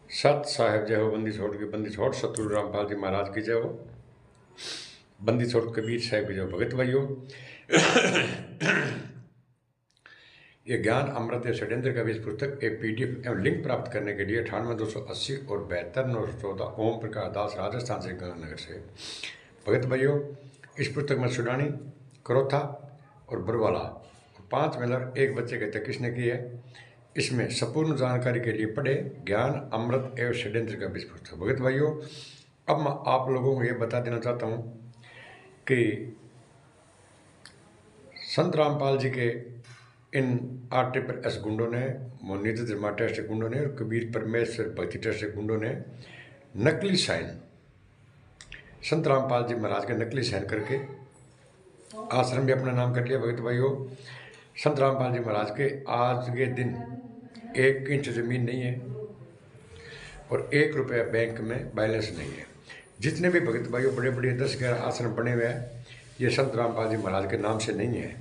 सत साहेब जय हो, बंदी छोड़ के बंदी छोड़ सतगुरु रामपाल जी महाराज की जय हो। बंदी छोड़ कबीर साहब की जय हो। भगत भाइयों, ये ज्ञान अमृत या षड्यंत्र का इस पुस्तक एक पीडीएफ एवं लिंक प्राप्त करने के लिए 98 280 और 72 914 ओम प्रकाश दास राजस्थान से गंगानगर से। भगत भाइयों, इस पुस्तक में सुडानी, करोथा और बरवाला 5 मेलर एक बच्चे की हत्या किसने की है, इसमें संपूर्ण जानकारी के लिए पढ़े ज्ञान अमृत एवं षड्यंत्र का बीज पुस्तक। भगत भाइयों, अब मैं आप लोगों को ये बता देना चाहता हूँ कि संत रामपाल जी के इन RTPS गुंडों ने, मोनित धर्मा ट्रस्ट गुंडों ने और कबीर परमेश्वर भक्ति ट्रस्ट गुंडों ने नकली साइन, संत रामपाल जी महाराज के नकली साइन करके आश्रम भी अपना नाम कर लिया। भगत भाइयों, संत रामपाल जी महाराज के आज के दिन 1 इंच जमीन नहीं है और 1 रुपया बैंक में बैलेंस नहीं है। जितने भी भगत भाइयों बड़े बड़े 10-11 आश्रम बने हुए हैं, ये संत रामपाल जी महाराज के नाम से नहीं है।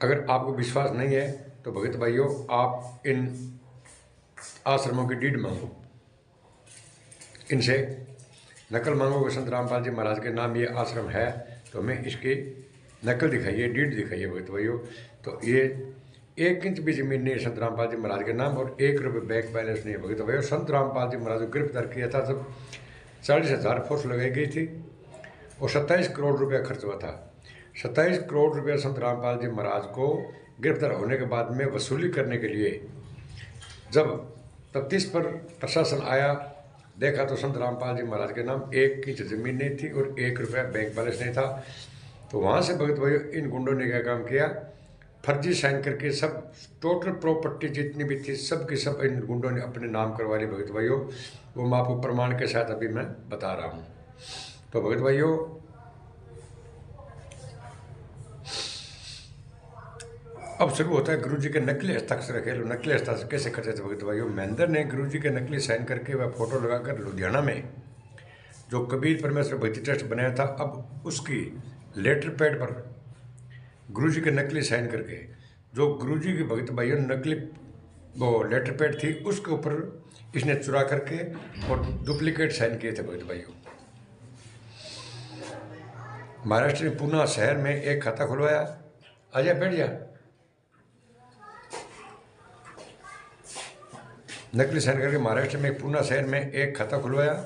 अगर आपको विश्वास नहीं है तो भगत भाइयों, आप इन आश्रमों की डीड मांगो, इनसे नकल मांगो कि संत रामपाल जी महाराज के नाम ये आश्रम है, तो हमें इसकी नकल दिखाइए, डीड दिखाइए। भगत भाइयों, तो ये 1 इंच भी जमीन नहीं है संत रामपाल जी महाराज के नाम और 1 रुपये बैंक बैलेंस नहीं है। भगत भाइयों, संत रामपाल जी महाराज को गिरफ्तार किया था जब 40,000 फोर्स लगाई गई थी और 27 करोड़ रुपया खर्च हुआ था। 27 करोड़ रुपया संत रामपाल जी महाराज को गिरफ्तार होने के बाद में वसूली करने के लिए जब तफ्तीश पर प्रशासन आया, देखा तो संत रामपाल जी महाराज के नाम 1 इंच जमीन नहीं थी और 1 रुपया बैंक बैलेंस नहीं था। तो वहाँ से भगत भाइयों इन गुंडों ने क्या काम किया, फर्जी साइन करके सब टोटल प्रॉपर्टी जितनी भी थी सब की सब इन गुंडों ने अपने नाम करवा ली। भगत भाइयों, वो मैं आपको प्रमाण के साथ अभी मैं बता रहा हूँ। तो भगत भाइयों, अब शुरू होता है गुरु जी के नकली हस्ताक्षर खेल। नकली हस्ताक्षर कैसे करते थे भगत भाइयों? महेंद्र ने गुरु जी के नकली साइन करके वह फोटो लगाकर लुधियाना में जो कबीर परमेश्वर भक्ति ट्रस्ट बनाया था, अब उसकी लेटर पैड पर गुरु जी के नकली साइन करके जो गुरु जी की भगत भाइयों नकली वो लेटर पैड थी उसके ऊपर इसने चुरा करके और डुप्लीकेट साइन किए थे। भगत भाइयों, महाराष्ट्र में पूना शहर में एक खाता खुलवाया। अजय बैठ जा। नकली साइन करके महाराष्ट्र में पूना शहर में एक खाता खुलवाया।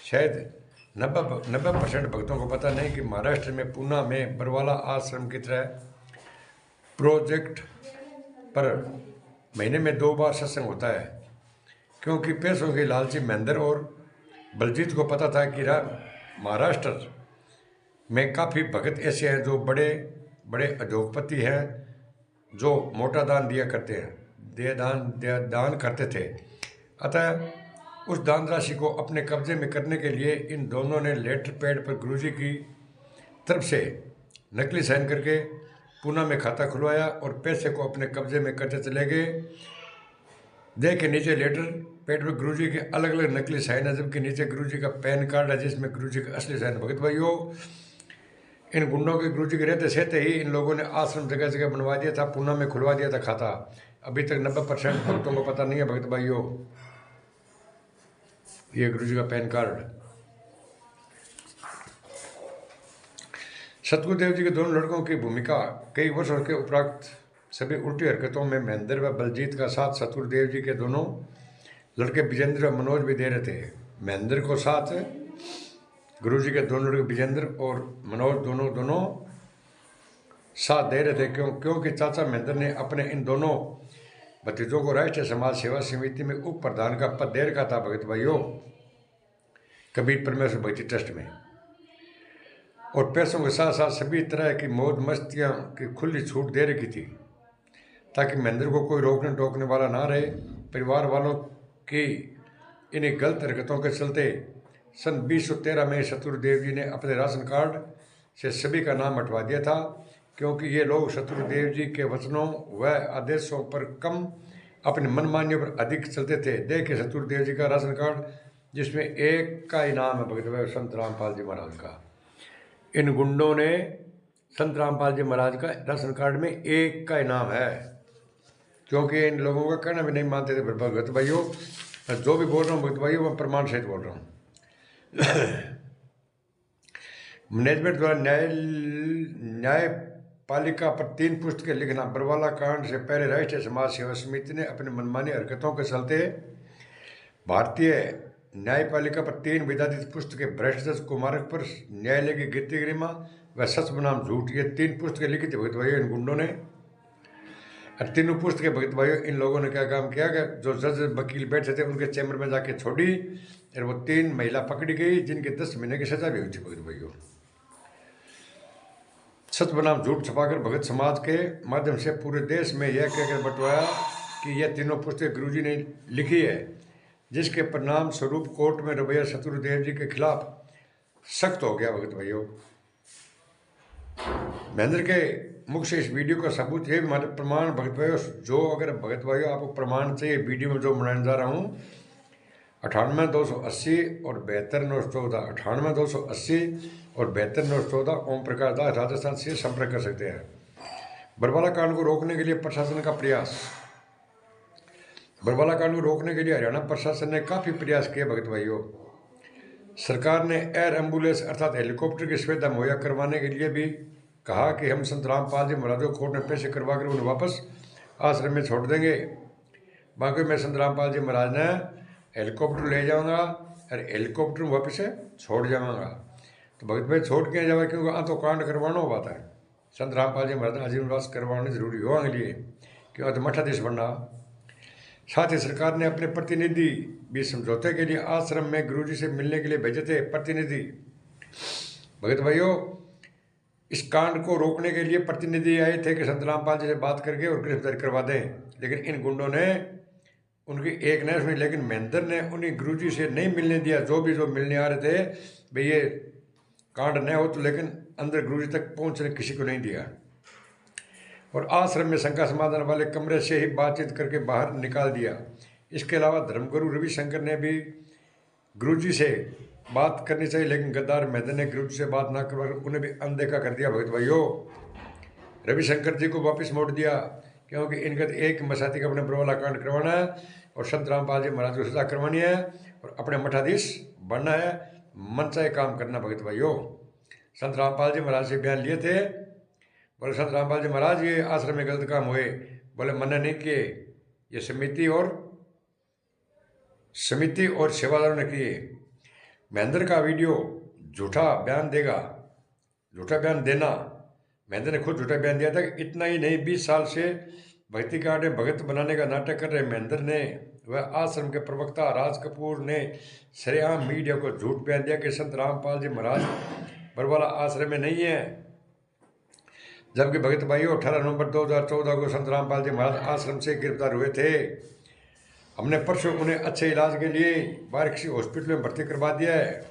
शायद 90% भक्तों को पता नहीं कि महाराष्ट्र में पूना में बरवाला आश्रम की तरह प्रोजेक्ट पर महीने में 2 बार सत्संग होता है, क्योंकि पैसों के लालची महेंद्र और बलजीत को पता था कि महाराष्ट्र में काफ़ी भगत ऐसे हैं जो बड़े बड़े उद्योगपति हैं, जो मोटा दान दिया करते हैं, दान करते थे। अतः उस दान राशि को अपने कब्जे में करने के लिए इन दोनों ने लेटर पैड पर गुरुजी की तरफ से नकली साइन करके पूना में खाता खुलवाया और पैसे को अपने कब्जे में करते चले गए। देखे नीचे लेटर पैड पर गुरुजी के अलग अलग नकली साइन है, जबकि नीचे गुरुजी का पैन कार्ड है जिसमें गुरुजी का असली साइन। भगत भाइयों, इन गुंडों के गुरुजी के रहते सहते ही इन लोगों ने आश्रम जगह जगह बनवा दिया था, पूना में खुलवा दिया था खाता। अभी तक 90% भक्तों को पता नहीं है। भगत भाइयों, ये गुरुजी का पैन कार्ड। सतगुरुदेव जी के दोनों लड़कों की भूमिका कई वर्षों के उपरांत सभी उल्टी हरकतों में महेंद्र व बलजीत का साथ सतगुरुदेव जी के दोनों लड़के विजेंद्र व मनोज भी दे रहे थे। महेंद्र को साथ गुरुजी के दोनों लड़के विजेंद्र और मनोज दोनों साथ दे रहे थे, क्योंकि चाचा महेंद्र ने अपने इन दोनों भतीजों को राष्ट्रीय समाज सेवा समिति में उप प्रधान का पद दे रखा था। भगत भाइयों, कबीर परमेश्वर भक्ति ट्रस्ट में, और पैसों के साथ साथ सभी तरह की मौज मस्तियाँ की खुली छूट दे रखी थी, ताकि महेंद्र को कोई रोकने टोकने वाला ना रहे। परिवार वालों की इन्हीं गलत हरकतों के चलते सन 2013 में सतगुरुदेव जी ने अपने राशन कार्ड से सभी का नाम हटवा दिया था, क्योंकि ये लोग सतगुरुदेव जी के वचनों व आदेशों पर कम, अपनी मनमानियों पर अधिक चलते थे। देखिए सतगुरुदेव जी का राशन कार्ड जिसमें एक का ही नाम है भगत भाई संत रामपाल जी महाराज का। इन गुंडों ने संत रामपाल जी महाराज का राशन कार्ड में एक का ही नाम है। क्योंकि इन लोगों का कहना भी नहीं मानते थे भगत भाइयों। मैं जो भी बोल रहा हूँ भगत भाइयों, मैं प्रमाण सहित बोल रहा हूँ। मैनेजमेंट द्वारा न्यायपालिका पर 3 पुस्तकें लिखना। बरवाला कांड से पहले राष्ट्रीय समाज सेवा समिति ने अपनी मनमानी हरकतों के चलते भारतीय न्यायपालिका पर 3 विवादित पुस्तकें भ्रष्टाचार कुमारक पर न्यायालय की गिरती गरिमा व सच बनाम झूठ, ये 3 पुस्तकें लिखी थी भगत भाइयों इन गुंडों ने। और तीनों पुस्तकें भगत भाइयों इन लोगों ने क्या काम किया कि जो जज वकील बैठे थे उनके चैम्बर में जाके छोड़ी, और वो 3 महिला पकड़ी गई जिनके 10 महीने की सजा भी हुई थी भगत भाइयों। सच बनाम झूठ छपाकर भगत समाज के माध्यम से पूरे देश में यह कहकर बंटवाया कि यह तीनों पुस्तकें गुरुजी ने लिखी है, जिसके परिणाम स्वरूप कोर्ट में रवैया शत्रुदेव जी के खिलाफ सख्त हो गया भगत भाइयों। महेंद्र के मुख से इस वीडियो का सबूत है हमारे प्रमाण भगत भाइयों, जो अगर भगत भाइयों आपको प्रमाण चाहिए वीडियो में जो बनाने जा रहा हूँ 98-280 और 72-914, 98-280 और 72-914 ओम प्रकाश दास राजस्थान से संपर्क कर सकते हैं। बरवाला कांड को रोकने के लिए प्रशासन का प्रयास। बरवाला कांड को रोकने के लिए हरियाणा प्रशासन ने काफ़ी प्रयास किए भगत भाइयों। सरकार ने एयर एम्बुलेंस अर्थात हेलीकॉप्टर की सुविधा मुहैया करवाने के लिए भी कहा कि हम संत रामपाल जी महाराज को कोर्ट में पैसे करवा कर उन्हें वापस आश्रम में छोड़ देंगे। बाकी मैं संत रामपाल जी महाराज ने हेलीकॉप्टर ले जाऊंगा और हेलीकॉप्टर वापस से छोड़ जाऊंगा। तो भगत भाई छोड़ के जावे, क्योंकि तो कांड करवाना हुआ था। संत रामपाल जी महाराज आजीवनवास करवाने जरूरी हो लिए, क्यों तो मठाधीश बनना। साथ ही सरकार ने अपने प्रतिनिधि भी समझौते के लिए आश्रम में गुरुजी से मिलने के लिए भेजे थे प्रतिनिधि। भगत भाइयों, इस कांड को रोकने के लिए प्रतिनिधि आए थे कि संत रामपाल जी से बात करके और गिरफ्तारी करवा दें, लेकिन इन गुंडों ने उनकी एक नहीं सुनी। लेकिन महेंद्र ने उन्हें गुरुजी से नहीं मिलने दिया। जो मिलने आ रहे थे भाई ये कांड न हो तो, लेकिन अंदर गुरुजी तक पहुंचने किसी को नहीं दिया और आश्रम में शंका समाधान वाले कमरे से ही बातचीत करके बाहर निकाल दिया। इसके अलावा धर्मगुरु रविशंकर ने भी गुरुजी से बात करनी चाहिए, लेकिन गद्दार महेंद्र ने गुरुजी से बात ना करवा उन्हें भी अनदेखा कर दिया। भगत भाइयों, रविशंकर जी को वापस मोड़ दिया, क्योंकि इनका एक मसाती का अपने बरवाला कांड करवाना है और संत रामपाल जी महाराज को सजा करवानी है और अपने मठाधीश बनना है, मनचाहे काम करना। भगत भाइयों, संत रामपाल जी महाराज से बयान लिए थे, बोले संत रामपाल जी महाराज ये आश्रम में गलत काम हुए, बोले मना नहीं किए, ये समिति और सेवादारों ने किए। महेंद्र का वीडियो झूठा बयान देना, महेंद्र ने खुद झूठा बयान दिया था कि इतना ही नहीं 20 साल से भक्ति कार्ड में भगत बनाने का नाटक कर रहे महेंद्र ने व आश्रम के प्रवक्ता राज कपूर ने सरेआम मीडिया को झूठ बयान दिया कि संत रामपाल जी महाराज बरवाला आश्रम में नहीं है, जबकि भगत भाइयों 18 नवंबर 2014 को संत रामपाल जी महाराज आश्रम से गिरफ्तार हुए थे। हमने परसों उन्हें अच्छे इलाज के लिए बाहर किसी हॉस्पिटल में भर्ती करवा दिया है।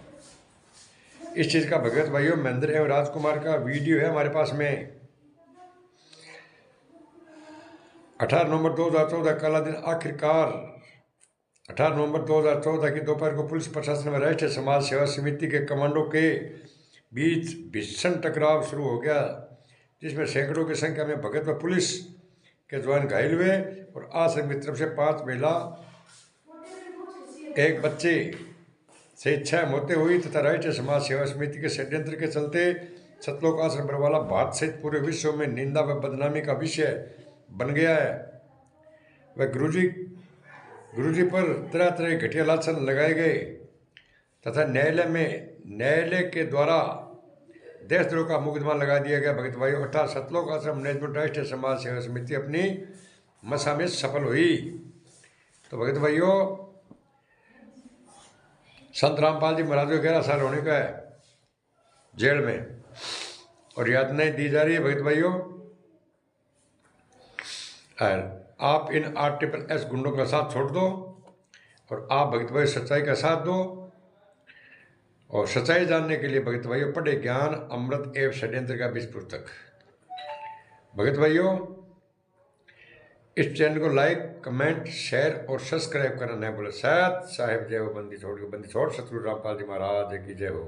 इस चीज़ का भगत भाइयों महेंद्र एवं राजकुमार का वीडियो है हमारे पास में। 18 नवंबर 2014 काला दिन आखिरकार 18 नवंबर 2014 की दोपहर को पुलिस प्रशासन व राष्ट्रीय समाज सेवा समिति के कमांडो के बीच भीषण टकराव शुरू हो गया, जिसमें सैकड़ों की संख्या में भगत व पुलिस के जवान घायल हुए और आश्रम की तरफ से 5 महिला 1 बच्चे से 6 मौतें हुई तथा राष्ट्रीय समाज सेवा समिति के षड्यंत्र के चलते सतलोक आश्रम बरवाला भारत सहित पूरे विश्व में निंदा व बदनामी का विषय बन गया है। वह गुरुजी पर तरह तरह के घटिया लांछन लगाए गए तथा न्यायालय के द्वारा देशद्रोह का मुकदमा लगा दिया गया। भगत भाइयों, अर्थात सतलोक आश्रम मैनेजमेंट राष्ट्रीय समाज सेवा समिति अपनी मसा में सफल हुई। तो भगत भाइयों, संत रामपाल जी महाराज को 11 साल होने का है जेल में और यातनाएं दी जा रही है। भगत भाइयों, आप इन RSS गुंडों का साथ छोड़ दो और आप भगत भाई सच्चाई का साथ दो। और सच्चाई जानने के लिए भगत भाइयों पढ़े ज्ञान अमृत एवं षड्यंत्र का 20 पुस्तक। भगत भाइयों, इस चैनल को लाइक कमेंट शेयर और सब्सक्राइब करना नहीं बोले। सत साहेब जय हो, बंदी छोड़ सतगुरु रामपाल जी महाराज की जय हो।